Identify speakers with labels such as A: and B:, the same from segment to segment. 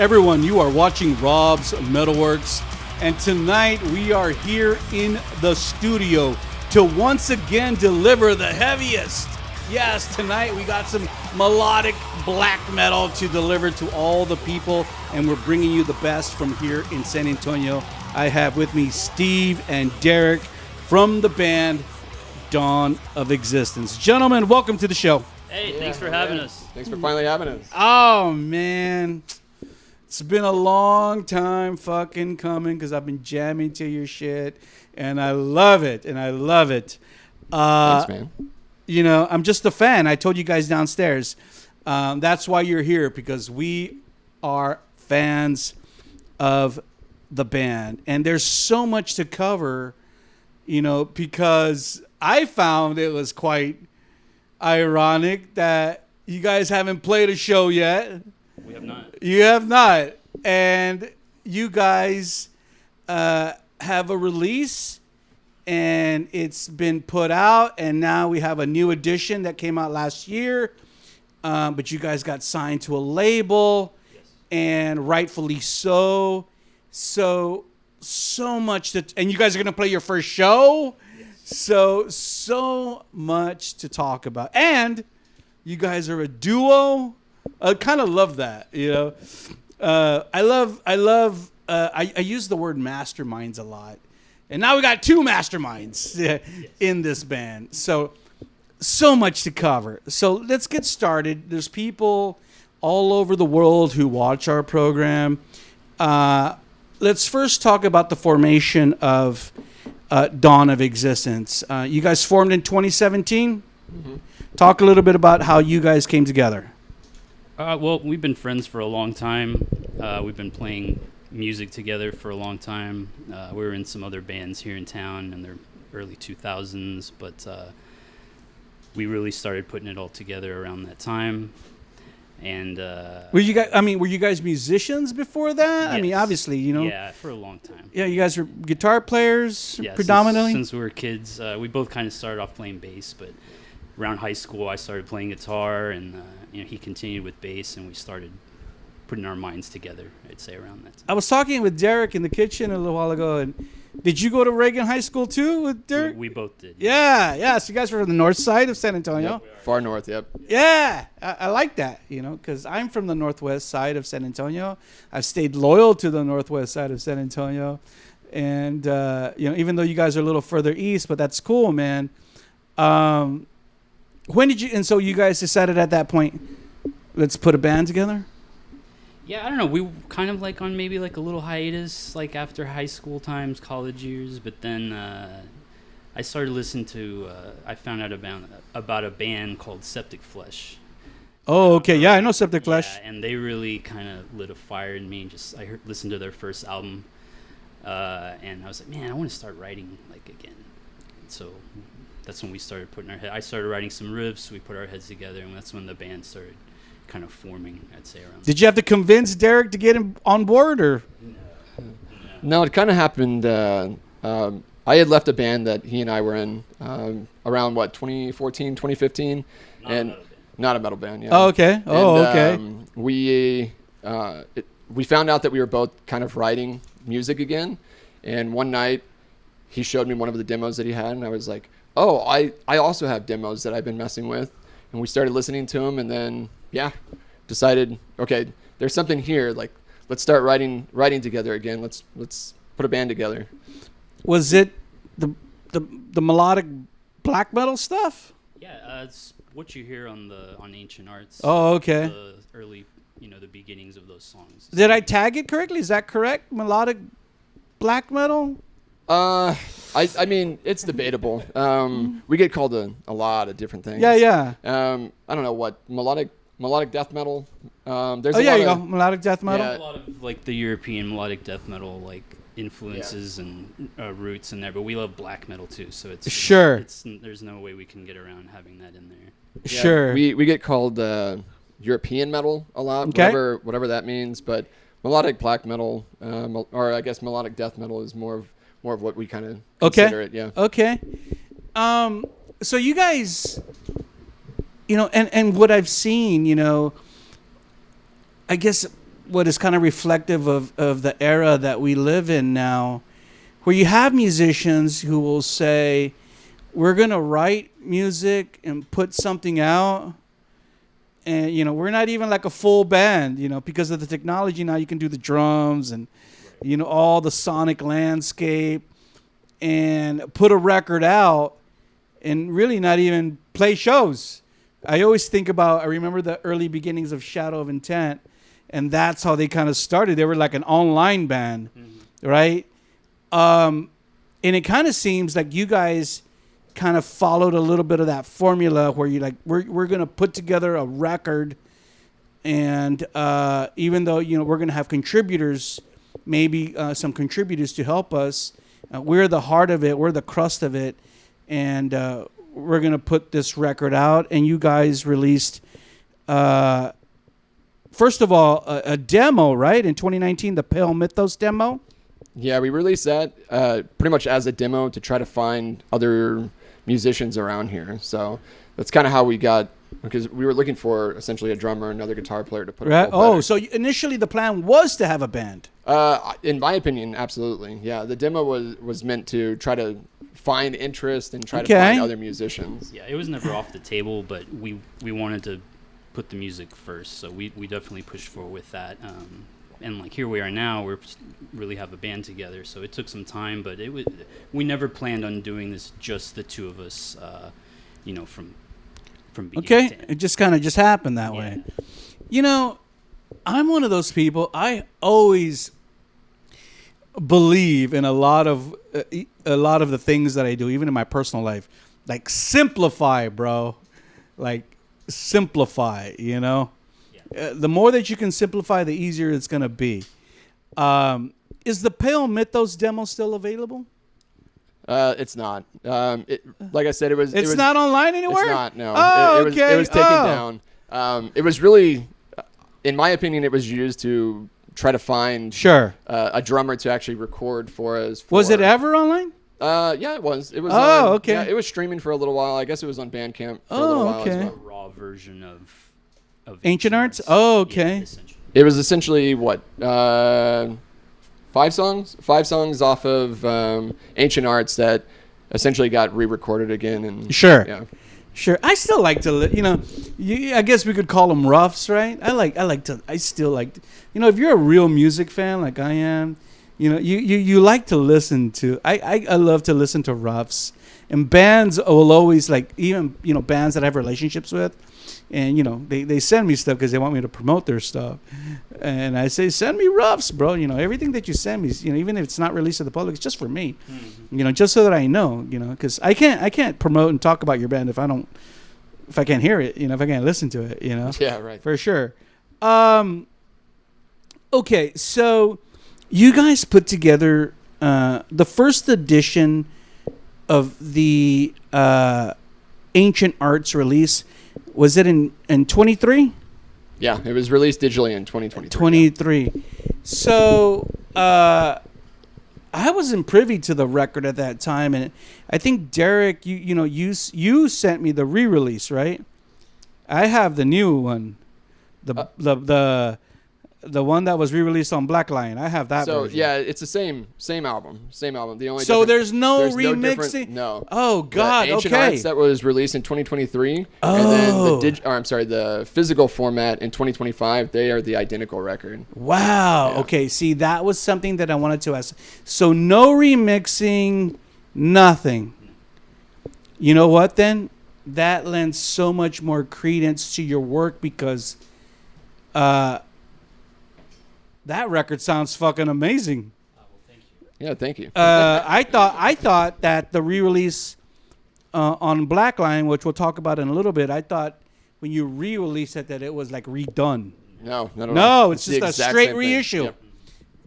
A: Everyone, you are watching Rob's MetalWorks, and tonight we are here in the studio to once again deliver the heaviest. Yes, tonight we got some melodic black metal to deliver to all the people, and we're bringing you the best from here in San Antonio. I have with me Steve and Derek from the band Dawn of Existence. Gentlemen, welcome to the show.
B: Hey, thanks for having us.
C: Thanks for finally having us.
A: Oh, man. It's been a long time fucking coming because I've been jamming to your shit, and I love it,
C: Thanks, man.
A: You know, I'm just a fan. I told you guys downstairs. That's why you're here, because we are fans of the band. And there's so much to cover, you know, because I found it was quite ironic that you guys haven't played a show yet.
B: We have not.
A: You have not. And you guys have a release, and it's been put out, and now we have a new edition that came out last year. But you guys got signed to a label,
B: Yes.
A: and rightfully so. So much to, and you guys are going to play your first show.
B: Yes.
A: So much to talk about. And you guys are a duo. I kind of love that, you know. I use the word masterminds a lot. And now we got two masterminds in this band. So much to cover. So let's get started. There's people all over the world who watch our program. Let's first talk about the formation of Dawn of Existence. You guys formed in 2017.
C: Mm-hmm.
A: Talk a little bit about how you guys came together.
B: Well, we've been friends for a long time. We've been playing music together for a long time. We were in some other bands here in town in the early 2000s, but we really started putting it all together around that time. And
A: Were you guys musicians before that?
B: Yes.
A: I mean, obviously, you know.
B: Yeah, for a long time.
A: Yeah, you guys were guitar players
B: Yeah,
A: predominantly.
B: Since we were kids, we both kind of started off playing bass, but around high school, I started playing guitar, and he continued with bass, and we started putting our minds together. I'd say around that time.
A: I was talking with Derek in the kitchen a little while ago, and did you go to Reagan High School too with Derek?
B: We both did.
A: Yeah. So you guys were from the north side of San Antonio.
C: Yep. Far north, yep.
A: Yeah, I like that, you know, because I'm from the northwest side of San Antonio. I've stayed loyal to the northwest side of San Antonio, and even though you guys are a little further east, but that's cool, man. When did you? And so you guys decided at that point, let's put a band together.
B: Yeah, I don't know. We were kind of like on maybe like a little hiatus, like after high school times, college years. But then I started listening to. I found out about a band called Septic Flesh.
A: Oh, okay. Yeah, I know Septic Flesh.
B: Yeah, and they really kind of lit a fire in me. Listened to their first album, and I was like, man, I want to start writing like again. So that's when we started I started writing some riffs. We put our heads together, and that's when the band started kind of forming, I'd say, around.
A: Did you have to convince Derek to get him on board, or?
C: No, it kind of happened. I had left a band that he and I were in around, 2014, 2015? Not a metal band, yeah.
A: Oh, okay. Okay.
C: We found out that we were both kind of writing music again. And one night, he showed me one of the demos that he had, and I was like, oh, I also have demos that I've been messing with. And we started listening to them, and then, decided, okay, there's something here. Like, let's start writing together again. Let's put a band together.
A: Was it the melodic black metal stuff?
B: Yeah, it's what you hear on Ancient Arts.
A: Oh, okay.
B: The early, the beginnings of those songs.
A: Did I tag it correctly? Is that correct? Melodic black metal?
C: I mean, it's debatable. We get called a lot of different things.
A: Yeah.
C: I don't know what melodic death metal. There's
A: you go. Melodic death metal.
B: There's a lot of like the European melodic death metal like influences and roots in there, but we love black metal too. So it's
A: sure.
B: There's no way we can get around having that in there.
C: Yeah,
A: sure.
C: We get called European metal a lot.
A: Okay.
C: Whatever that means, but melodic black metal, or I guess melodic death metal is more of what we kind of consider it. Yeah.
A: Okay. So you guys, and what I've seen, I guess what is kind of reflective of the era that we live in now, where you have musicians who will say, we're going to write music and put something out. And, you know, we're not even like a full band, you know, because of the technology now. You can do the drums and, you know, all the sonic landscape and put a record out and really not even play shows. I always think about, I remember the early beginnings of Shadow of Intent, and that's how they kind of started. They were like an online band, right? And it kind of seems like you guys kind of followed a little bit of that formula where you like, we're going to put together a record, and even though, you know, we're going to have contributors, maybe some contributors to help us, we're the heart of it, we're the crust of it, and we're going to put this record out. And you guys released, first of all, a demo, right? In 2019, the Pale Mythos demo.
C: Yeah, we released that pretty much as a demo to try to find other musicians around here. So that's kind of how we got, because we were looking for essentially a drummer, another guitar player to put
A: Right.
C: a full
A: So initially the plan was to have a band.
C: In my opinion, absolutely. Yeah, the demo was meant to try to find interest and try to find other musicians.
B: Yeah, it was never off the table, but we wanted to put the music first, so we definitely pushed forward with that. And like here we are now, we really have a band together. So it took some time, but we never planned on doing this just the two of us. You know, from beginning to end.
A: It just kind of just happened that way. You know, I'm one of those people. I always believe in a lot of the things that I do, even in my personal life. Like simplify, bro. Like simplify. You know. The more that you can simplify, the easier it's going to be. Is the Pale Mythos demo still available?
C: It's not. Like I said, it was.
A: It's not online anywhere?
C: It's not, no.
A: Oh,
C: it was taken down. It was really, in my opinion, it was used to try to find a drummer to actually record for us.
A: Was it ever online?
C: Yeah, it was. It was.
A: Okay.
C: Yeah, it was streaming for a little while. I guess it was on Bandcamp for a little while as well.
B: A raw version of
A: Ancient Arts? Oh, okay.
B: Yeah,
C: it was essentially what? 5 songs? 5 songs off of Ancient Arts that essentially got re-recorded again. And
A: Sure. I still like to, I guess we could call them roughs, right? I still like, if you're a real music fan like I am, you like to listen to, I love to listen to roughs. And bands will always even, bands that I have relationships with. And, they send me stuff because they want me to promote their stuff. And I say, send me roughs, bro. Everything that you send me, even if it's not released to the public, it's just for me. Mm-hmm. Just so that I know, because I can't promote and talk about your band if I can't hear it, if I can't listen to it,
C: Yeah, right.
A: For sure. Okay, so you guys put together the first edition of the Ancient Arts release. Was it in 23?
C: Yeah, it was released digitally in 2023.
A: 23. Yeah. So I wasn't privy to the record at that time, and I think Derek, you sent me the re-release, right? I have the new one, the one that was re-released on Black Lion. I have that.
C: So
A: version.
C: yeah, it's the same album. The only
A: there's no remixing.
C: No.
A: Oh God.
C: The Ancient
A: okay.
C: Arts that was released in 2023,
A: oh.
C: and then the physical format in 2025. They are the identical record.
A: Wow. Yeah. Okay. See, that was something that I wanted to ask. So no remixing, nothing. You know what? Then that lends so much more credence to your work because, that record sounds fucking amazing.
B: Well, thank you.
C: Yeah, thank you.
A: I thought that the re-release on Black Lion, which we'll talk about in a little bit, I thought when you re-released it that it was like redone.
C: No, not at all.
A: No, it's just a straight reissue. Yep.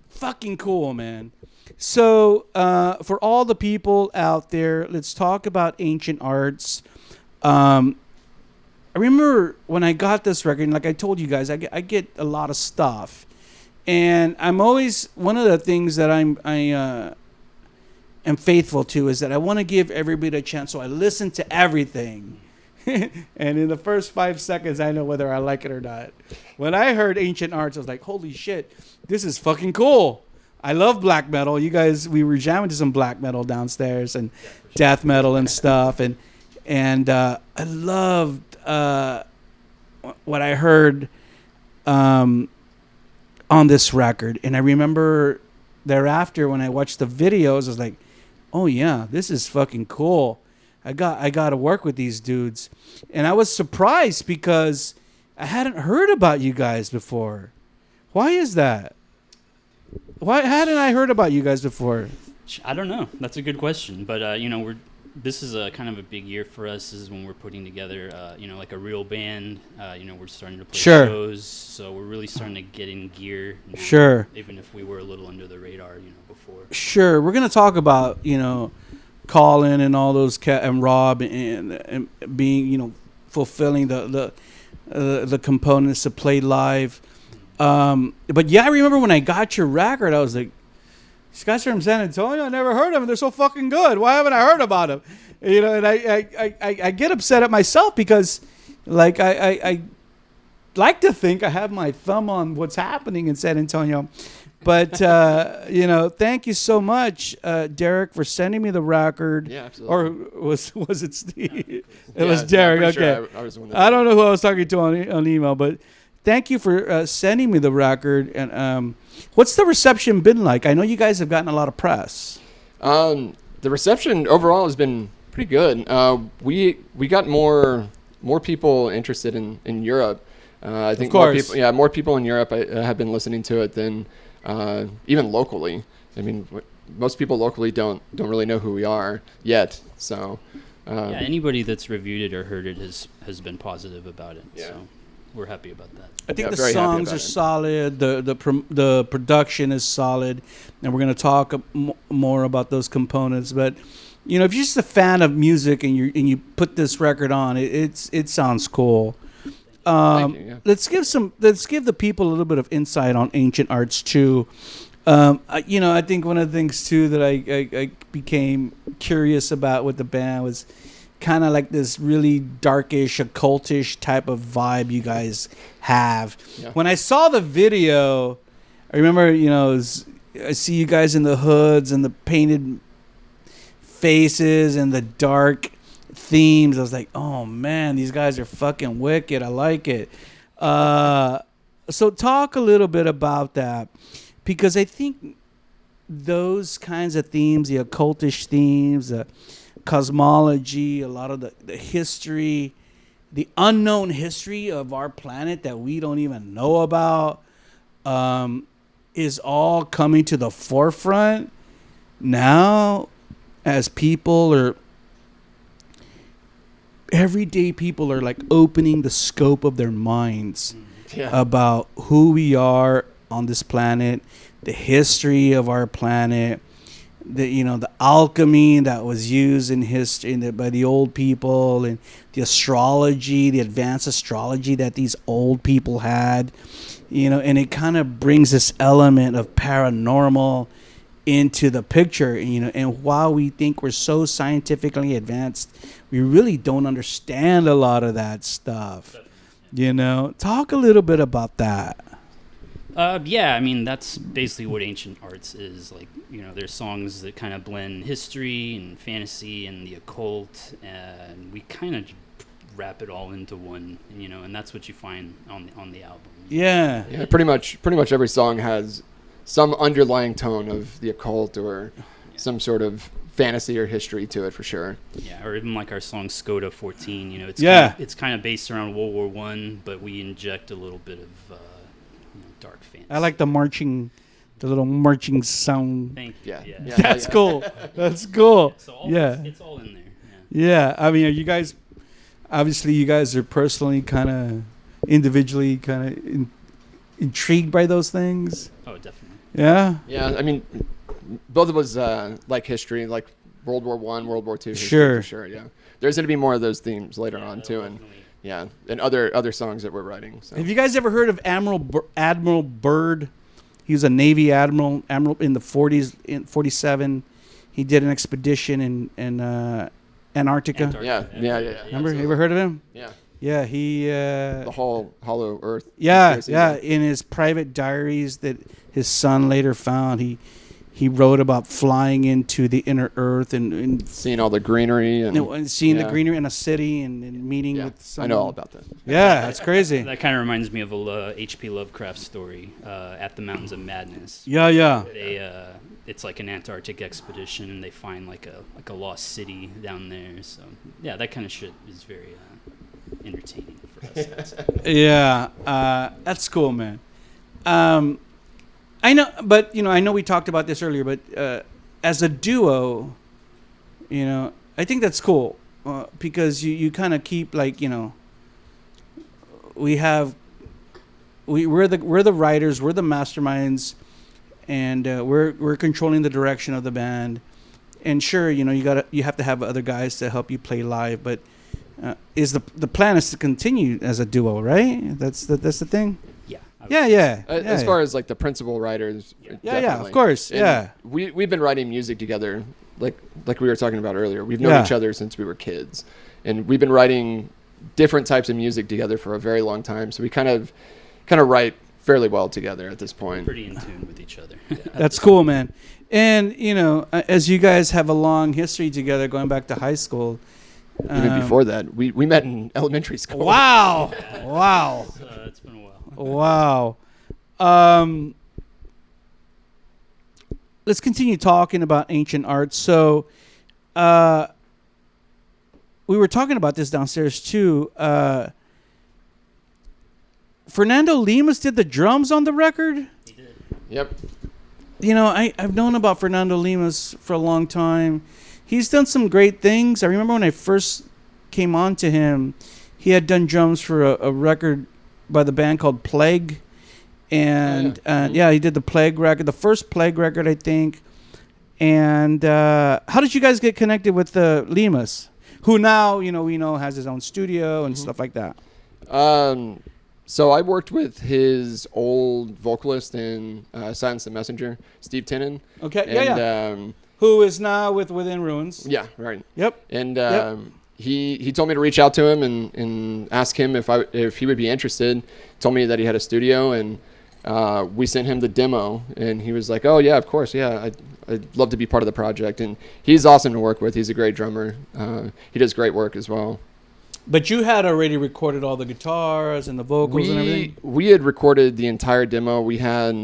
A: Fucking cool, man. So for all the people out there, let's talk about Ancient Arts. I remember when I got this record, and like I told you guys, I get a lot of stuff. And I'm always, one of the things that I am faithful to is that I want to give everybody a chance. So I listen to everything. And in the first 5 seconds, I know whether I like it or not. When I heard Ancient Arts, I was like, holy shit, this is fucking cool. I love black metal. You guys, we were jamming to some black metal downstairs and death metal and stuff. And I loved what I heard on this record. And I remember thereafter when I watched the videos, I was like, oh yeah, this is fucking cool. I got to work with these dudes. And I was surprised because I hadn't heard about you guys before. Why is that? Why hadn't I heard about you guys before?
B: I don't know. That's a good question. But, this is a kind of a big year for us. This is when we're putting together, like a real band. We're starting to play shows. So we're really starting to get in gear. Now,
A: sure.
B: Even if we were a little under the radar, before.
A: Sure. We're going to talk about, Colin and all those and Rob and being, fulfilling the components to play live. But yeah, I remember when I got your record, I was like, these guys are from San Antonio. I never heard of them. They're so fucking good. Why haven't I heard about them? And I get upset at myself because, like, I like to think I have my thumb on what's happening in San Antonio. But, thank you so much, Derek, for sending me the record.
C: Yeah, absolutely.
A: Or was it Steve? It was Derek. Okay.
C: Sure I was the one that
A: I don't know who I was talking to on email, but thank you for sending me the record. And what's the reception been like? I know you guys have gotten a lot of press.
C: The reception overall has been pretty good. We got more people interested in Europe. I think more people in Europe have been listening to it than even locally. I mean, most people locally don't really know who we are yet. So
B: anybody that's reviewed it or heard it has been positive about it.
C: Yeah.
B: So we're happy about that.
A: I think the songs are solid. The production is solid, and we're going to talk more about those components. But if you're just a fan of music and you put this record on, it sounds cool.
C: Thank you, yeah.
A: Let's give the people a little bit of insight on Ancient Arts too. I think one of the things too that I became curious about with the band was kind of like this really darkish, occultish type of vibe you guys have. Yeah. When I saw the video, I remember, I see you guys in the hoods and the painted faces and the dark themes. I was like, oh man, these guys are fucking wicked. I like it. So talk a little bit about that, because I think those kinds of themes, the occultish themes, cosmology, a lot of the history, the unknown history of our planet that we don't even know about, is all coming to the forefront now as everyday people are like opening the scope of their minds about who we are on this planet, the history of our planet, the alchemy that was used in history by the old people, and the astrology, the advanced astrology that these old people had, and it kind of brings this element of paranormal into the picture, and while we think we're so scientifically advanced, we really don't understand a lot of that stuff. Talk a little bit about that.
B: I mean, that's basically what Ancient Arts is. Like, there's songs that kind of blend history and fantasy and the occult, and we kind of wrap it all into one, and that's what you find on the album.
A: Yeah.
C: Yeah, pretty much every song has some underlying tone of the occult or some sort of fantasy or history to it, for sure. Yeah,
B: or even like our song Skoda 14, it's kind of based around World War I, but we inject a little bit of dark fantasy.
A: I like the little marching sound.
B: Thank you.
C: Yeah.
A: That's cool. That's cool.
B: So
A: it's
B: all in there.
A: Yeah. I mean, are you guys, obviously you guys are personally kind of individually kind of intrigued by those things?
B: Oh, definitely.
A: Yeah?
C: Yeah, I mean, both of us like history, like World War I, World War II history,
A: sure.
C: for sure, yeah. There's going to be more of those themes later on, too, and other songs that we're writing. So.
A: Have you guys ever heard of Admiral Byrd? He was a Navy admiral in the 40s, in 47. He did an expedition Antarctica.
C: Yeah.
A: Remember? You ever heard of him?
C: Yeah.
A: Yeah, he.
C: The whole hollow Earth.
A: Yeah,
C: conspiracy.
A: yeah. In his private diaries that his son later found, he wrote about flying into the inner Earth and
C: Seeing all the greenery and
A: seeing the greenery in a city and meeting with someone.
C: I know all about that.
A: Yeah, that's crazy.
B: That kind of reminds me of a H.P. Lovecraft story, At the Mountains of Madness.
A: Yeah.
B: It's like an Antarctic expedition, and they find like a lost city down there. So yeah, that kind of shit is very entertaining for us.
A: Yeah, that's cool, man. I know, but I know we talked about this earlier, but as a duo, I think that's cool because you kind of keep like we're the writers, we're the masterminds, and we're controlling the direction of the band. And sure, you have to have other guys to help you play live, but is the plan is to continue as a duo, right? That's the thing. Yeah.
C: As far as like the principal writers,
A: yeah, of course,
C: and
A: yeah.
C: We've been writing music together, like we were talking about earlier. We've known each other since we were kids, and we've been writing different types of music together for a very long time. So we kind of write fairly well together at this point.
B: Pretty in tune with each other.
A: That's cool, man. And as you guys have a long history together, going back to high school.
C: Even before that, we met in elementary school.
A: Wow! Wow!
B: It's been a while.
A: Wow. Let's continue talking about ancient art. So, we were talking about this downstairs too. Fernando Lemus did the drums on the record.
B: He did.
C: Yep.
A: I've known about Fernando Lemus for a long time. He's done some great things. I remember when I first came on to him, he had done drums for a record by the band called Plague. And he did the Plague record, the first Plague record, I think. And how did you guys get connected with Lemus, who now, we know has his own studio and stuff like that?
C: So I worked with his old vocalist in Silence the Messenger, Steve Tinnen.
A: Okay, who is now with Within Ruins.
C: Yeah, right.
A: Yep.
C: And he told me to reach out to him and ask him if he would be interested. Told me that he had a studio, and we sent him the demo, and he was like, "Oh yeah, of course, yeah, I'd love to be part of the project." And he's awesome to work with. He's a great drummer. He does great work as well.
A: But you had already recorded all the guitars and the vocals and everything?
C: We had recorded the entire demo. We had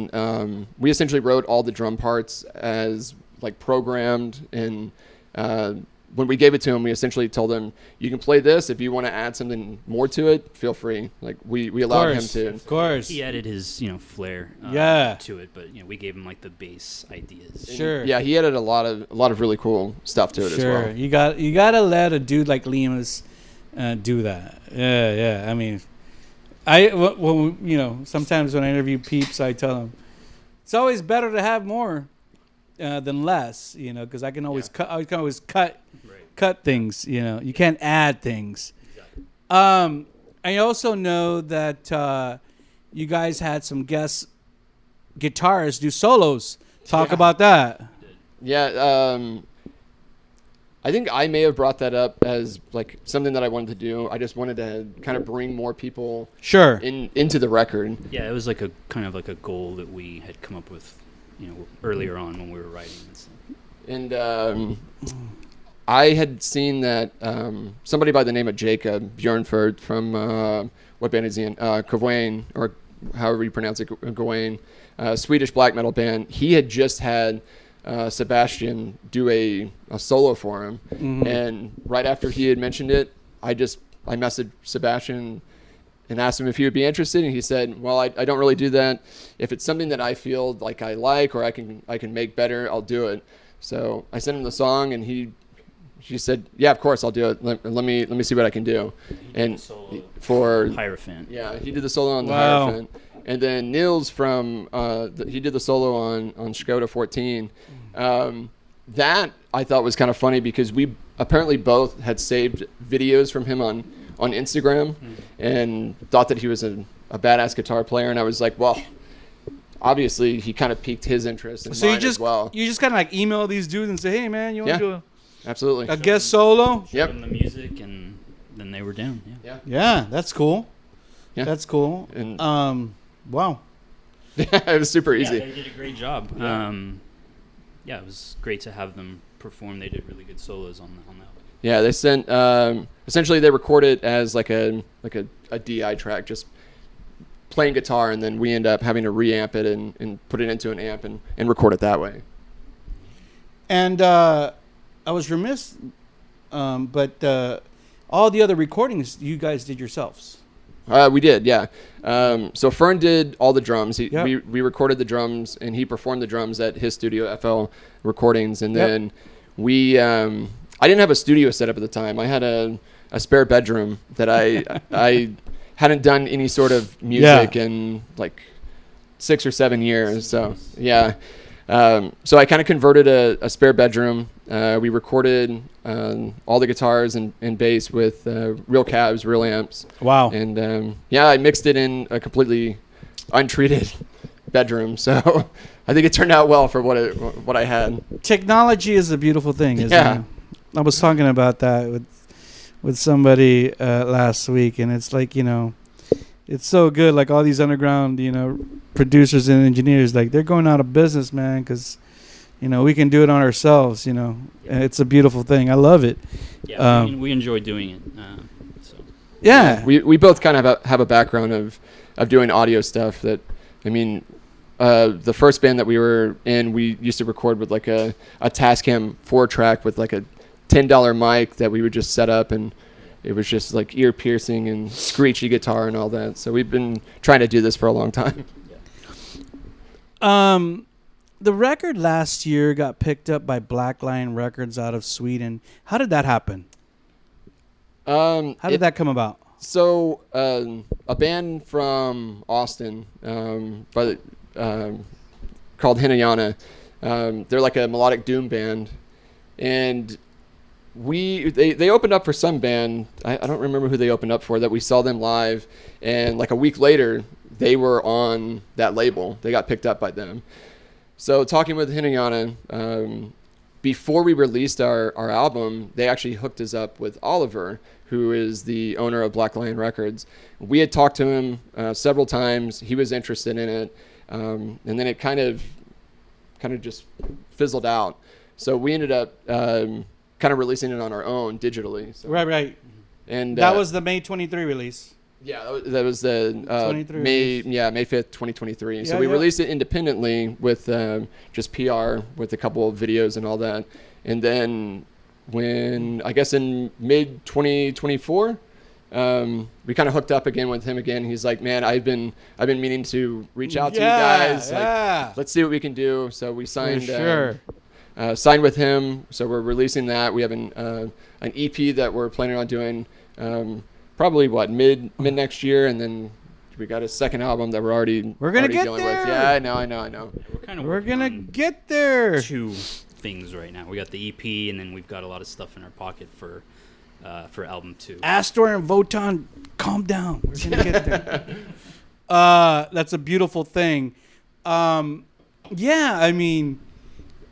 C: we essentially wrote all the drum parts as like programmed, and when we gave it to him, we essentially told him, you can play this. If you want to add something more to it, feel free. Like we allowed him to.
A: Of course.
B: He added his flair to it, but we gave him like the bass ideas.
A: Sure.
C: Yeah, he added a lot of really cool stuff to it as well.
A: You got to let a dude like Lemus do that. Yeah. I mean, sometimes when I interview peeps, I tell them it's always better to have more than less, because I can always cut. I can always cut things. You can't add things.
B: Exactly.
A: I also know that you guys had some guest guitarists do solos. Talk about that.
C: Yeah. I think I may have brought that up as like something that I wanted to do. I just wanted to kind of bring more people into the record.
B: Yeah, it was like a kind of like a goal that we had come up with, earlier on when we were writing and stuff.
C: And I had seen that somebody by the name of Jacob Bjornford from what band is he in? Gawain, or however you pronounce it, Gawain, Swedish black metal band. He had just had Sebastian do a solo for him, and right after he had mentioned it, I messaged Sebastian and asked him if he would be interested, and he said, well, I don't really do that. If it's something that I feel like I like or I can make better, I'll do it. So I sent him the song, and he said, yeah, of course I'll do it. Let me see what I can do. And for
B: Hierophant.
C: Yeah, he did the solo on the Hierophant. And then Nils from he did the solo on Skoda 14. That I thought was kind of funny because we apparently both had saved videos from him on Instagram and thought that he was a badass guitar player. And I was like, well, obviously he kind of piqued his interest in mine as well.
A: You just kind of like email these dudes and say, hey man, you want to do a...
C: Absolutely.
A: A guest solo.
B: Showed them the music, and then they were down. Yeah.
A: Yeah, that's cool.
C: Yeah.
A: That's cool.
C: And
A: wow.
C: it was super easy.
B: Yeah, they did a great job. Yeah, it was great to have them perform. They did really good solos on that.
C: Yeah, they sent essentially they recorded as like a DI track, just playing guitar, and then we end up having to reamp it and put it into an amp and record it that way.
A: And I was remiss, but all the other recordings you guys did yourselves.
C: We did, yeah. So Fern did all the drums.
A: Yep.
C: We recorded the drums, and he performed the drums at his studio, FL Recordings. And then I didn't have a studio set up at the time. I had a spare bedroom that I hadn't done any sort of music in like 6 or 7 years. So yeah. So I kind of converted a spare bedroom. We recorded all the guitars and bass with real cabs, real amps.
A: Wow.
C: And I mixed it in a completely untreated bedroom. So I think it turned out well for what I had.
A: Technology is a beautiful thing, isn't
C: Yeah.
A: it? I was talking about that with somebody last week, and it's like, it's so good. Like all these underground, producers and engineers, like they're going out of business, man, because we can do it on ourselves. And it's a beautiful thing. I love it.
B: Yeah, we enjoy doing it. So.
A: Yeah,
C: we both kind of have a background of doing audio stuff. That I mean, the first band that we were in, we used to record with like a Tascam 4-track with like a $10 mic that we would just set up, and it was just like ear piercing and screechy guitar and all that. So we've been trying to do this for a long time.
A: The record last year got picked up by Black Lion Records out of Sweden. How did that happen? How did that come about?
C: So a band from Austin, called Hinayana, they're like a melodic doom band, and they opened up for some band. I don't remember who they opened up for, that we saw them live, and like a week later they were on that label. They got picked up by them. So talking with Hinayana, before we released our album, they actually hooked us up with Oliver, who is the owner of Black Lion Records. We had talked to him several times. He was interested in it, and then it kind of just fizzled out. So we ended up kind of releasing it on our own digitally. So.
A: Right.
C: And
A: that was the May 23 release.
C: Yeah, that was the May 5th, 2023.
A: Yeah,
C: so we released it independently with just PR with a couple of videos and all that. And then when, I guess in mid 2024, we kind of hooked up again with him again. He's like, man, I've been meaning to reach out to you guys. Like, let's see what we can do. So we signed. Signed with him, so we're releasing that. We have an EP that we're planning on doing probably mid next year, and then we got a second album that we're gonna
A: get
C: dealing
A: there.
C: with. Yeah, I know.
A: We're gonna get there.
B: 2 things right now. We got the EP, and then we've got a lot of stuff in our pocket for album 2.
A: Astor and Votan, calm down. We're gonna get there. That's a beautiful thing. I mean,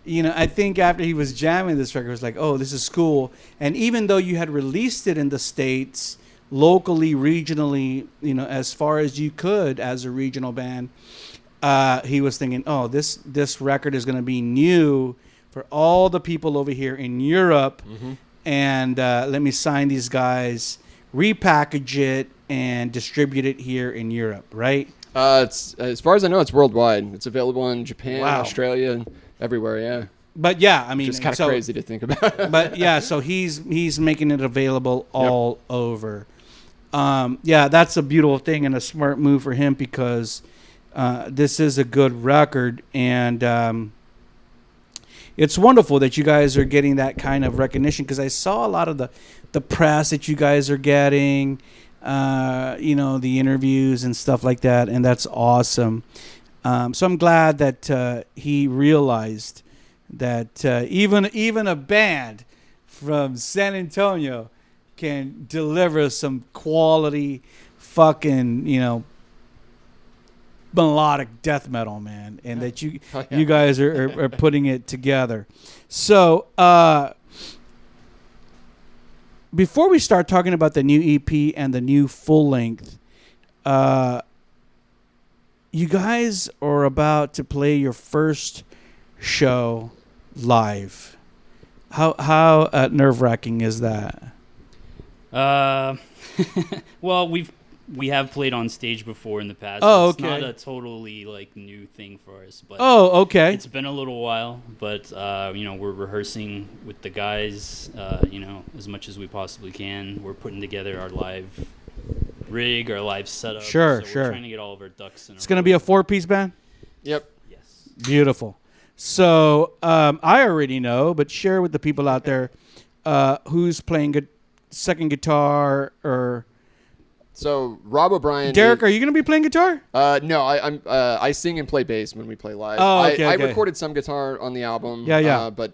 A: I think after he was jamming this record, it was like, oh, this is cool. And even though you had released it in the States, locally, regionally, as far as you could as a regional band, he was thinking, oh, this record is going to be new for all the people over here in Europe. Mm-hmm. And let me sign these guys, repackage it, and distribute it here in Europe, right?
C: It's, as far as I know, it's worldwide. It's available in Japan, Australia, and everywhere, yeah.
A: But yeah, I mean,
C: just kind of crazy to think about.
A: But yeah, so he's making it available all over. That's a beautiful thing and a smart move for him, because this is a good record, and it's wonderful that you guys are getting that kind of recognition, because I saw a lot of the press that you guys are getting, the interviews and stuff like that, and that's awesome. So I'm glad that he realized that even a band from San Antonio can deliver some quality fucking, melodic death metal, man, and that you guys are putting it together. So before we start talking about the new EP and the new full length, you guys are about to play your first show live. How nerve-wracking is that?
B: Well, we have played on stage before in the past.
A: Oh,
B: it's
A: okay.
B: not a totally like new thing for us, but
A: Okay.
B: it's been a little while. But we're rehearsing with the guys, as much as we possibly can. We're putting together our live rig, our live setup.
A: Sure.
B: We're trying to get all of our ducks in a row.
A: It's going to be a 4-piece band?
C: Yep.
B: Yes.
A: Beautiful. So I already know, but share with the people out there who's playing second guitar or...
C: So Rob O'Brien.
A: Derek, are you going to be playing guitar?
C: No, I sing and play bass when we play live.
A: Oh, okay,
C: I
A: okay.
C: recorded some guitar on the album.
A: Yeah.
C: But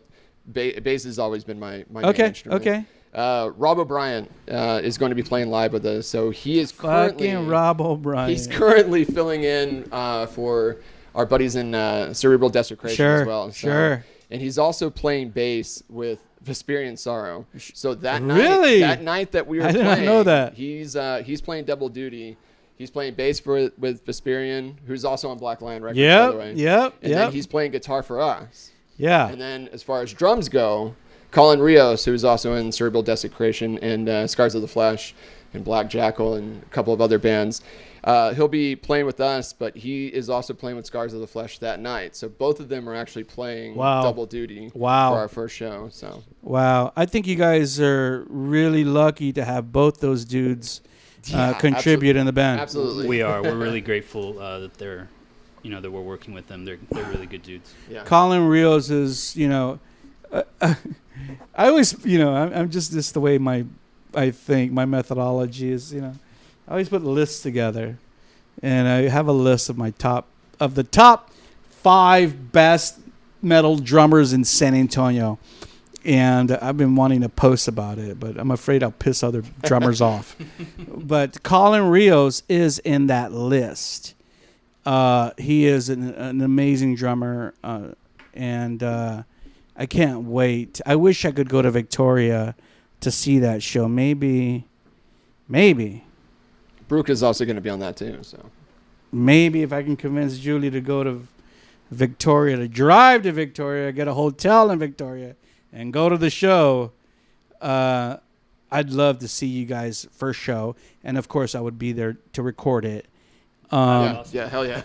C: bass has always been my main
A: Okay,
C: instrument.
A: okay.
C: Rob O'Brien is going to be playing live with us. So he is currently
A: Fucking Rob O'Brien.
C: He's currently filling in for our buddies in Cerebral Desecration as well. So,
A: Sure.
C: And he's also playing bass with Vesperian Sorrow. So that
A: Really?
C: night that we were
A: I did
C: playing,
A: not know that.
C: he's playing double duty. He's playing bass with Vesperian, who's also on Black Lion Records, by the way.
A: Yep.
C: And then he's playing guitar for us.
A: Yeah.
C: And then as far as drums go, Colin Rios, who's also in Cerebral Desecration and Scars of the Flesh and Black Jackal and a couple of other bands, he'll be playing with us, but he is also playing with Scars of the Flesh that night. So both of them are actually playing double duty for our first show. So
A: wow. I think you guys are really lucky to have both those dudes contribute in the band.
C: Absolutely.
B: We are. We're really grateful that they're, that we're working with them. They're really good dudes.
C: Yeah.
A: Colin Rios is, I always, I'm just this the way I think my methodology is, I always put lists together, and I have a list of the top 5 best metal drummers in San Antonio, and I've been wanting to post about it, but I'm afraid I'll piss other drummers off. But Colin Rios is in that list. He is an amazing drummer, and I can't wait. I wish I could go to Victoria to see that show. Maybe.
C: Brooke is also going to be on that too. So
A: Maybe if I can convince Julie to go to Victoria, to drive to Victoria, get a hotel in Victoria, and go to the show, I'd love to see you guys' first show. And, of course, I would be there to record it.
C: yeah, hell yeah.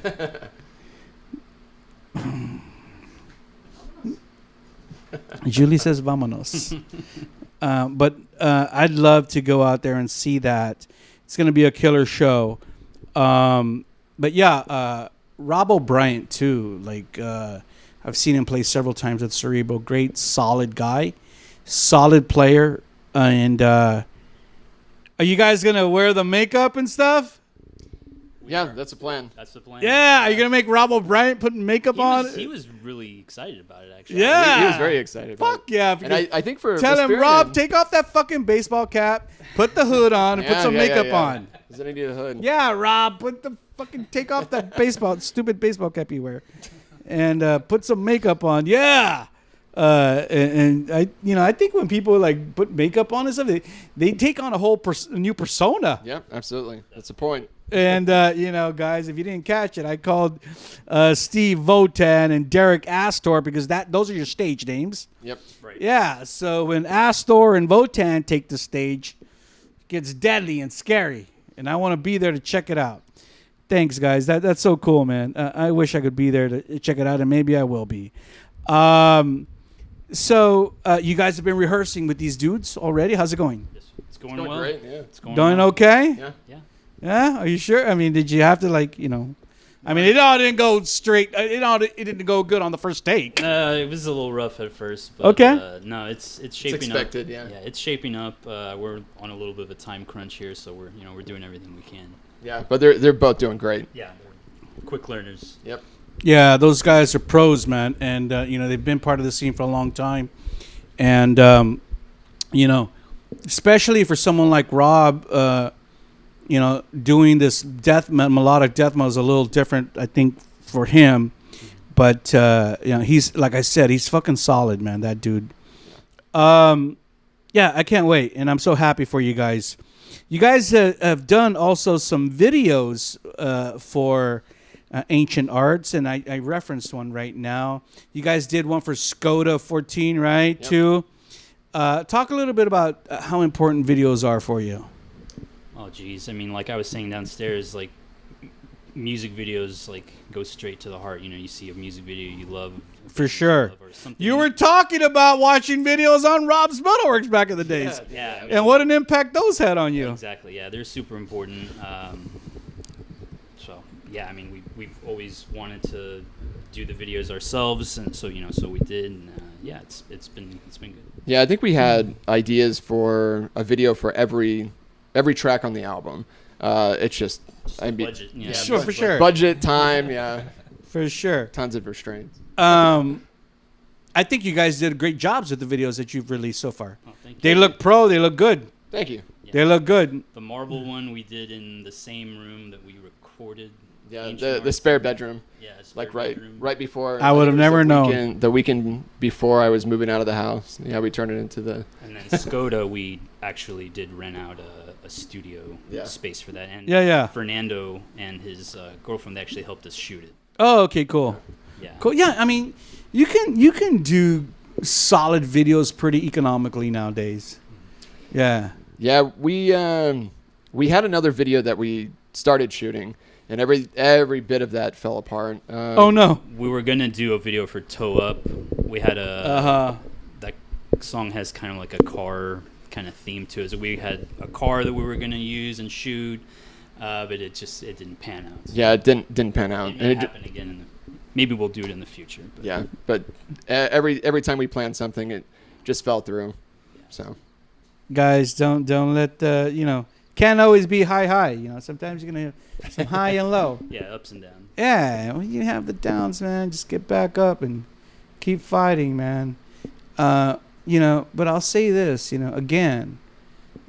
A: Julie says, vámonos. But I'd love to go out there and see that. It's going to be a killer show. But yeah, Rob O'Brien too. Like I've seen him play several times at Cerebral. Great, solid guy, solid player. And are you guys gonna wear the makeup and stuff?
C: Yeah, that's the plan.
B: That's the plan.
A: Yeah, are you gonna make Rob O'Brien putting makeup on?
B: He was really excited about it, actually.
A: Yeah,
C: He was very excited.
A: Fuck yeah!
C: And I think for
A: tell him,
C: Vesperian-
A: Rob, take off that fucking baseball cap, put the hood on, and put some makeup on.
C: Does it need a hood?
A: Yeah, Rob, take off that stupid baseball cap you wear, and put some makeup on. Yeah, and I think when people like put makeup on and stuff, they take on a whole new persona.
C: Yep, absolutely. That's the point.
A: And guys, if you didn't catch it, I called Steve Votan and Derek Astor because those are your stage names.
C: Yep.
B: Right.
A: Yeah. So when Astor and Votan take the stage, it gets deadly and scary, and I want to be there to check it out. Thanks, guys. That's so cool, man. I wish I could be there to check it out, and maybe I will be. So you guys have been rehearsing with these dudes already. How's it going?
B: It's going
C: It's going
B: well.
C: great, yeah.
B: It's going
A: Doing
B: well.
A: okay?
C: Yeah.
B: Yeah.
A: Yeah. Are you sure? I mean, did you have to I mean, it all didn't go straight. It didn't go good on the first take.
B: It was a little rough at first, but
A: Okay.
B: no, it's shaping
C: expected,
B: up.
C: yeah.
B: Yeah, it's shaping up. We're on a little bit of a time crunch here, so we're doing everything we can.
C: Yeah, but they're both doing great.
B: Yeah, they're quick learners.
C: Yep.
A: Yeah, those guys are pros, man, and they've been part of the scene for a long time, and especially for someone like Rob, doing this melodic death metal is a little different, I think, for him. But he's, like I said, he's fucking solid, man. That dude. Yeah, I can't wait, and I'm so happy for you guys. You guys have done also some videos for Ancient Arts, and I referenced one right now. You guys did one for Skoda 14, right?
C: Yep.
A: Too. Talk a little bit about how important videos are for you.
B: Oh, geez. I mean, like I was saying downstairs, like music videos like go straight to the heart. You know, you see a music video you love.
A: For sure.
B: Or something.
A: You were talking about watching videos on Rob's MetalWorks back in the days.
B: Yeah. I mean,
A: And what an impact those had on you.
B: exactly. Yeah, they're super important. So yeah, I mean, we've always wanted to do the videos ourselves, and so so we did. And, yeah, it's been good.
C: Yeah, I think we had ideas for a video for every track on the album. It's just
B: Budget. Yeah.
A: Sure, for sure.
C: Budget, time, yeah,
A: For sure.
C: tons of restraints.
A: I think you guys did great jobs with the videos that you've released so far.
B: Oh, thank you.
A: They look pro. They look good.
C: Thank you.
B: Yeah.
A: They look good.
B: The marble one we did in the same room that we recorded.
C: Yeah,
B: Ancient
C: the
B: Arts.
C: spare bedroom,
B: Yeah, spare
C: like
B: bedroom.
C: right before.
A: I would have
C: think it was
A: never
C: the
A: known.
C: weekend- The weekend before I was moving out of the house. Yeah, we turned it into the.
B: And then Skoda, we actually did rent out a studio
C: Yeah.
B: space for that. And
A: Yeah.
B: Fernando and his girlfriend they actually helped us shoot it.
A: Oh, okay, cool.
B: Yeah.
A: Cool. Yeah, I mean, you can do solid videos pretty economically nowadays. Yeah.
C: Yeah, we had another video that we started shooting, and every bit of that fell apart.
A: Oh no.
B: We were gonna do a video for Toe Up. We had that song has kind of like a car kind of theme to it. So we had a car that we were gonna use and shoot, but it didn't pan out. So
C: Yeah, it didn't pan out.
B: it may happen again. Maybe we'll do it in the future. But
C: Yeah, but every time we planned something, it just fell through. So
A: Guys, don't let the can't always be high. Sometimes you're gonna have some high and low.
B: Yeah, ups and downs.
A: Yeah, when you have the downs, man, just get back up and keep fighting, man. But I'll say this, again,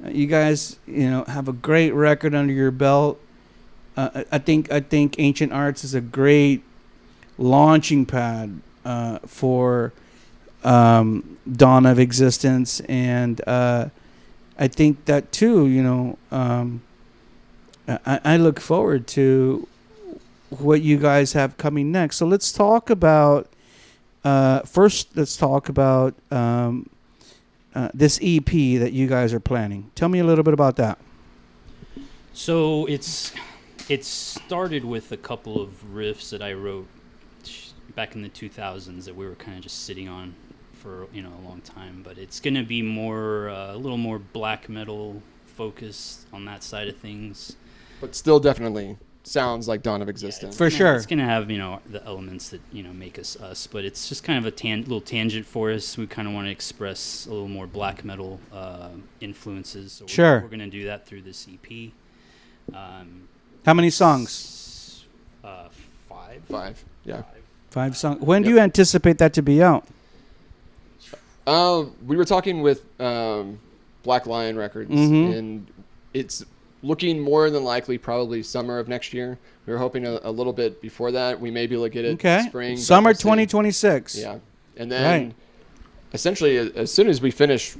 A: you guys, have a great record under your belt. I think Ancient Arts is a great launching pad for Dawn of Existence, and I think that too. I look forward to what you guys have coming next. So let's talk about first. Let's talk about this EP that you guys are planning. Tell me a little bit about that.
B: So it started with a couple of riffs that I wrote back in the 2000s that we were kind of just sitting on for a long time, but it's going to be more a little more black metal focused on that side of things.
C: but still definitely sounds like Dawn of Existence.
A: For sure.
B: It's going to have the elements that make us us, but it's just kind of a little tangent for us. We kind of want to express a little more black metal influences. So
A: Sure.
B: we're going to do that through this EP.
A: How many songs?
B: 5.
C: 5, yeah.
A: 5 songs. When do you anticipate that to be out?
C: We were talking with Black Lion Records,
A: Mhm.
C: and it's looking more than likely probably summer of next year. We were hoping a little bit before that. We may be able to get it
A: Okay.
C: spring. but
A: Summer
C: we'll see.
A: 2026.
C: Yeah. And then
A: Right.
C: essentially as soon as we finish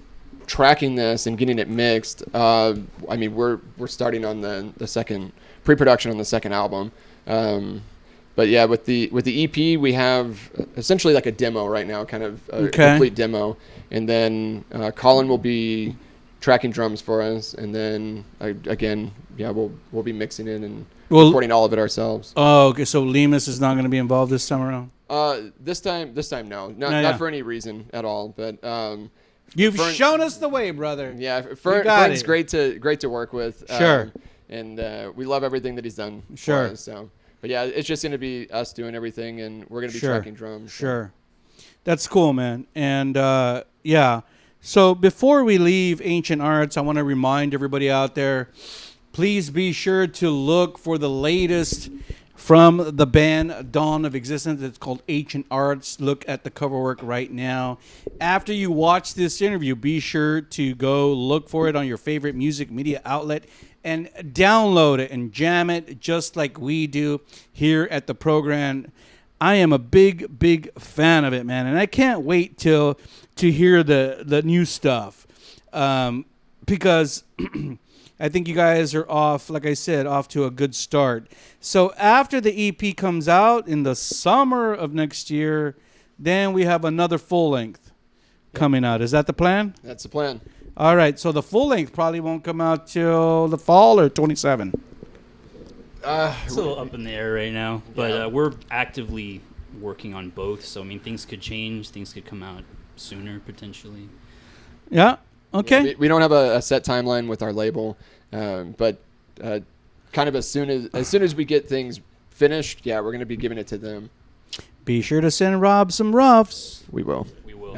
C: tracking this and getting it mixed, we're starting on the second pre-production on the second album. But yeah, with the EP, we have essentially like a demo right now, kind of a complete demo. And then Colin will be tracking drums for us, and then we'll be mixing it and recording all of it ourselves.
A: Oh, okay. So Lemus is not going to be involved this time around.
C: This time, no, not for any reason at all. But
A: You've
C: Fern-
A: shown us the way, brother.
C: yeah,
A: got
C: Fern's
A: it.
C: great to work with.
A: Sure.
C: And we love everything that he's done.
A: Sure.
C: For us, so, but yeah, it's just going to be us doing everything, and we're going to be tracking drums. so.
A: Sure. That's cool, man. And yeah. So before we leave Ancient Arts, I want to remind everybody out there, please be sure to look for the latest from the band Dawn of Existence. It's called Ancient Arts. Look at the cover work right now. After you watch this interview, be sure to go look for it on your favorite music media outlet and download it and jam it just like we do here at the program. I am a big fan of it, man, and I can't wait to hear the new stuff. because I think you guys are off, like I said, off to a good start. So after the EP comes out in the summer of next year, then we have another full length coming out. Is that the plan?
C: That's the plan.
A: All right. So the full length probably won't come out till the fall or 27.
B: It's a little up in the air right now, but we're actively working on both. So I mean, things could change. Things could come out sooner potentially.
A: Yeah. Okay.
C: Yeah, we don't have a set timeline with our label, but kind of as soon as we get things finished, yeah, we're going to be giving it to them.
A: Be sure to send Rob some roughs.
C: We will.
B: We will.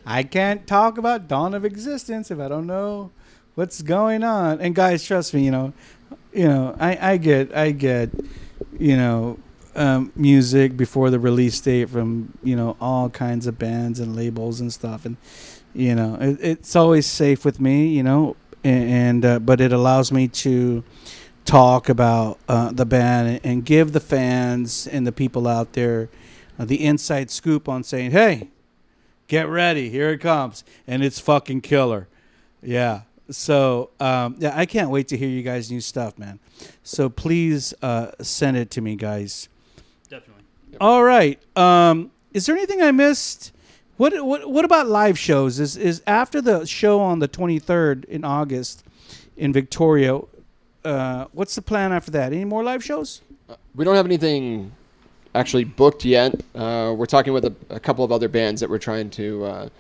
A: I can't talk about Dawn of Existence if I don't know what's going on. And guys, trust me, I get, music before the release date from, all kinds of bands and labels and stuff. And, it's always safe with me, but it allows me to talk about the band and give the fans and the people out there the inside scoop on saying, hey, get ready, here it comes, and it's fucking killer. Yeah. So I can't wait to hear you guys' new stuff, man. So please send it to me, guys.
B: Definitely.
A: Yep. All right. Is there anything I missed? What about live shows? Is after the show on the 23rd in August in Victoria? What's the plan after that? Any more live shows?
C: We don't have anything actually booked yet. We're talking with a couple of other bands that we're trying to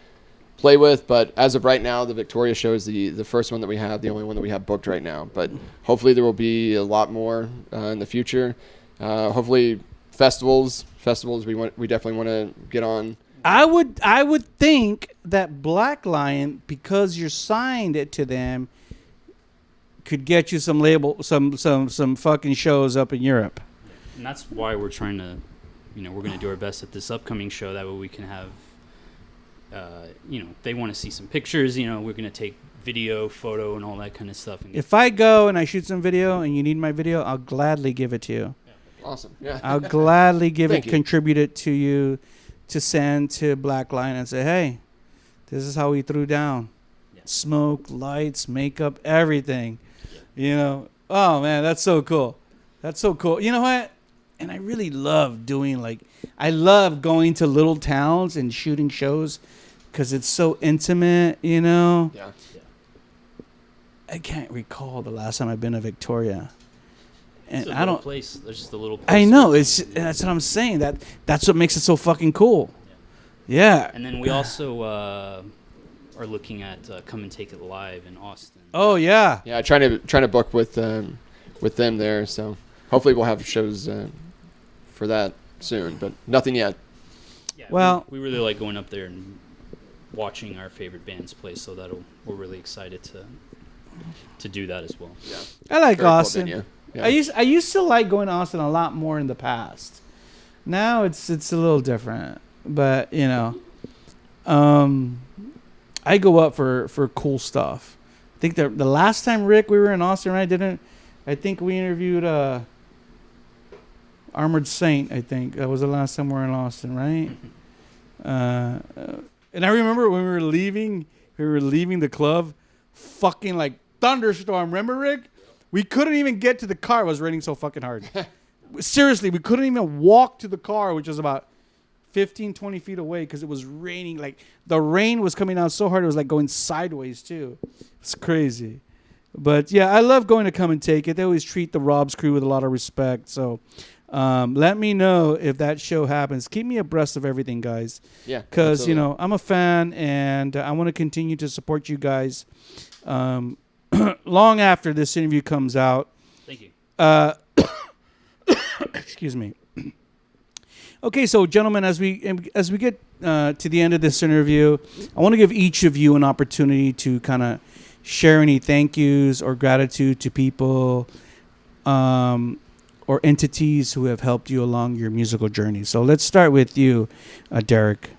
C: play with, but as of right now, the Victoria show is the first one that we have, the only one that we have booked right now. But hopefully there will be a lot more in the future. Hopefully festivals we definitely want to get on.
A: I would think that Black Lion, because you're signed it to them, could get you some fucking shows up in Europe.
B: And that's why we're trying to, we're going to do our best at this upcoming show. That way we can have, they want to see some pictures. We're going to take video, photo, and all that kind of stuff.
A: If I go and I shoot some video and you need my video, I'll gladly give it to you.
C: Awesome. Yeah.
A: I'll gladly
C: Thank you.
A: contribute it to you to send to Black Lion and say, hey, this is how we threw down.
B: Yeah.
A: Smoke, lights, makeup, everything. Oh man, that's so cool. That's so cool. You know what? And I really love I love going to little towns and shooting shows because it's so intimate,
C: Yeah.
A: I can't recall the last time I've been to Victoria. And
B: it's
A: I don't.
B: Place. There's just a little place.
A: I know. That's what I'm saying. That's what makes it so fucking cool. Yeah.
B: And then we also are looking at Come and Take It Live in Austin.
A: Oh yeah.
C: Yeah, trying to book with them there. So hopefully we'll have shows for that soon, but nothing yet.
B: Yeah,
A: well,
B: we really like going up there and watching our favorite bands play. So we're really excited to do that as well.
C: Yeah.
A: I like
C: Very cool
A: Austin.
C: venue. Yeah.
A: I used to like going to Austin a lot more in the past. Now it's a little different, but I go up for cool stuff. I think the last time Rick we were in Austin, right? I think we interviewed Armored Saint. I think that was the last time we were in Austin, right? And I remember when we were leaving the club, fucking like thunderstorm. Remember, Rick? We couldn't even get to the car. It was raining so fucking hard. Seriously, we couldn't even walk to the car, which was about 15, 20 feet away because it was raining. Like the rain was coming out so hard, it was like going sideways too. It's crazy. But yeah, I love going to Come and Take It. They always treat the Rob's crew with a lot of respect. So let me know if that show happens. Keep me abreast of everything, guys.
C: Yeah.
A: Because, I'm a fan and I want to continue to support you guys. Long after this interview comes out.
B: Thank you.
A: Excuse me. Okay, so gentlemen, as we get to the end of this interview, I want to give each of you an opportunity to kind of share any thank yous or gratitude to people or entities who have helped you along your musical journey. So let's start with you, Derek.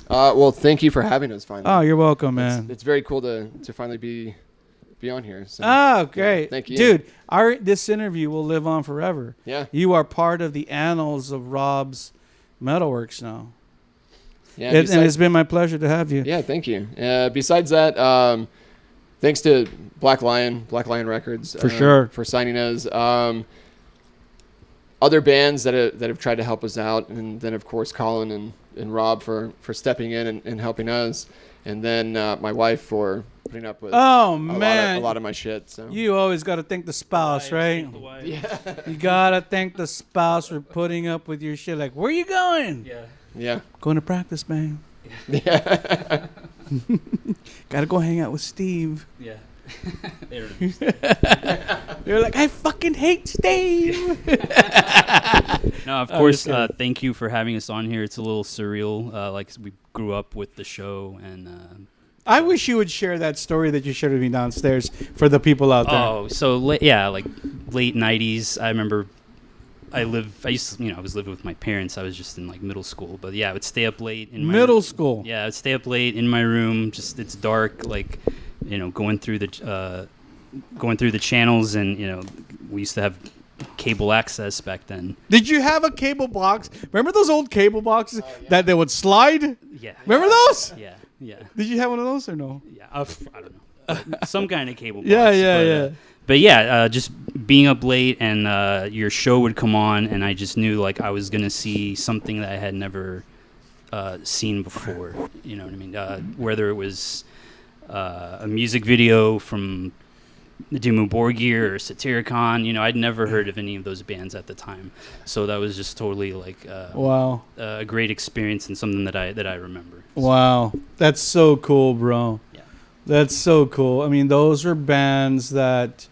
C: Well, thank you for having us finally.
A: Oh, you're welcome, man.
C: It's very cool to finally be on here. So,
A: oh, great.
C: yeah, thank you.
A: Dude, this interview will live on forever.
C: Yeah.
A: You are part of the annals of Rob's MetalWorks now.
C: Yeah,
A: and it's been my pleasure to have you.
C: Yeah, thank you. Besides that, thanks to Black Lion Records
A: For sure.
C: for signing us. Other bands that have tried to help us out, and then of course Colin and Rob for stepping in and helping us, and then my wife for putting up with a lot of my shit. So
A: you always got to thank the spouse, right?
C: yeah,
A: You gotta thank the spouse for putting up with your shit. Like, where you going?
C: yeah,
A: Going to practice, man.
C: yeah.
A: Gotta go hang out with Steve.
B: Yeah.
A: They're like, I fucking hate Steve.
B: No, of course. Thank you for having us on here. It's a little surreal. Like we grew up with the show, and
A: I wish you would share that story that you shared with me downstairs for the people out there.
B: oh, so like late '90s. I remember. I was living with my parents. I was just in like middle school, but yeah, I would stay up late in
A: Middle school.
B: Yeah, I would stay up late in my room. Just it's dark, like going through the channels, and we used to have cable access back then.
A: Did you have a cable box? Remember those old cable boxes that they would slide?
B: Yeah.
A: Remember those?
B: Yeah.
A: Did you have one of those or no?
B: Yeah. I don't know. Some kind of cable box.
A: Yeah.
B: But yeah, just being up late, and your show would come on, and I just knew like I was gonna see something that I had never seen before. You know what I mean? Whether it was a music video from the Dimmu Borgir or Satyricon, I'd never heard of any of those bands at the time, so that was just totally like
A: wow,
B: a great experience and something that I remember.
A: Wow, that's so cool, bro.
B: Yeah,
A: that's so cool. I mean, those are bands that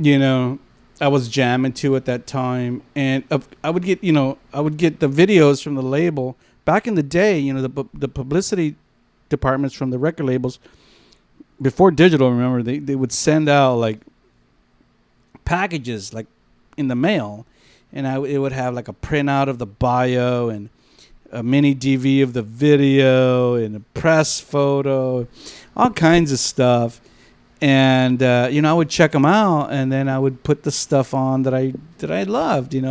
A: I was jamming to at that time, and I would get the videos from the label back in the day. The publicity departments from the record labels before digital. Remember, they would send out like packages like in the mail, and it would have like a printout of the bio and a mini DV of the video and a press photo, all kinds of stuff. And I would check them out, and then I would put the stuff on that I loved, and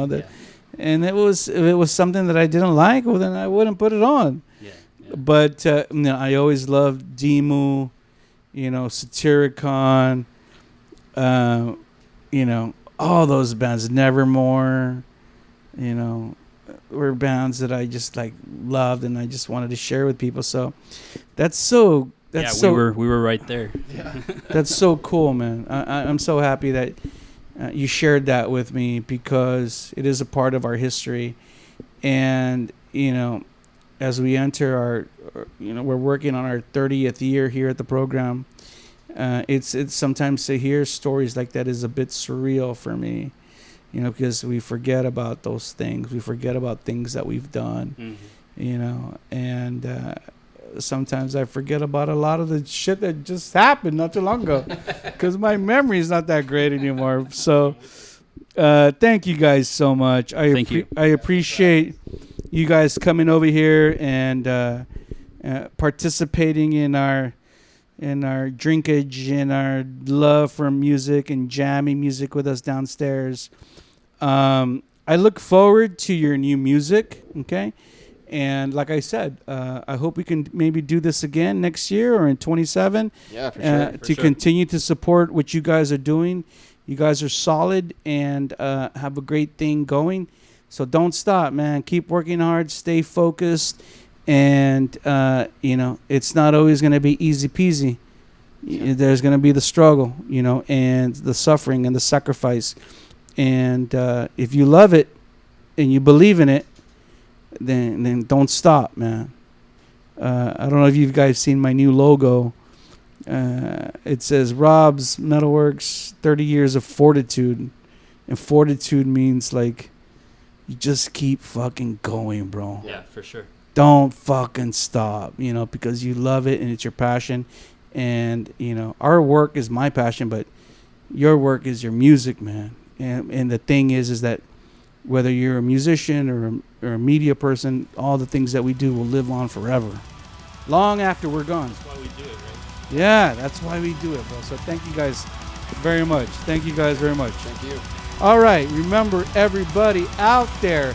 A: it was something that I didn't like, well then I wouldn't put it on.
B: Yeah.
A: But I always loved Dimmu, Satyricon, all those bands, Nevermore, were bands that I just like loved, and I just wanted to share with people. So we were right there.
C: Yeah.
A: That's so cool, man. I'm so happy that you shared that with me, because it is a part of our history. And, as we enter we're working on our 30th year here at the program. It's sometimes to hear stories like that is a bit surreal for me, because we forget about those things. We forget about things that we've done, and sometimes I forget about a lot of the shit that just happened not too long ago, because my memory is not that great anymore. So thank you guys so much. I appreciate you guys coming over here and participating in our drinkage and our love for music and jamming music with us downstairs. I look forward to your new music, okay? And like I said, I hope we can maybe do this again next year or in 27.
C: Yeah, for sure.
A: To continue to support what you guys are doing. You guys are solid and have a great thing going. So don't stop, man. Keep working hard. Stay focused. And, it's not always going to be easy peasy. Yeah. There's going to be the struggle, and the suffering and the sacrifice. And if you love it and you believe in it, then don't stop, man. I don't know if you guys seen my new logo. It says Rob's MetalWorks 30 years of fortitude. And fortitude means like you just keep fucking going, bro.
B: Yeah, for sure.
A: Don't fucking stop, because you love it and it's your passion. And, our work is my passion, but your work is your music, man. And the thing is that whether you're a musician or a media person, all the things that we do will live on forever, long after we're gone.
B: That's why we do it, right?
A: Yeah, that's why we do it, bro. So thank you guys very much. Thank you guys very much.
C: Thank you.
A: All right, remember, everybody out there,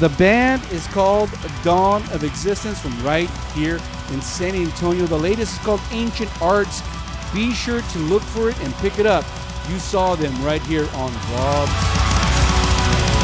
A: The band is called Dawn of Existence from right here in San Antonio. The latest is called Ancient Arts. Be sure to look for it and pick it up. You saw them right here on Rob's.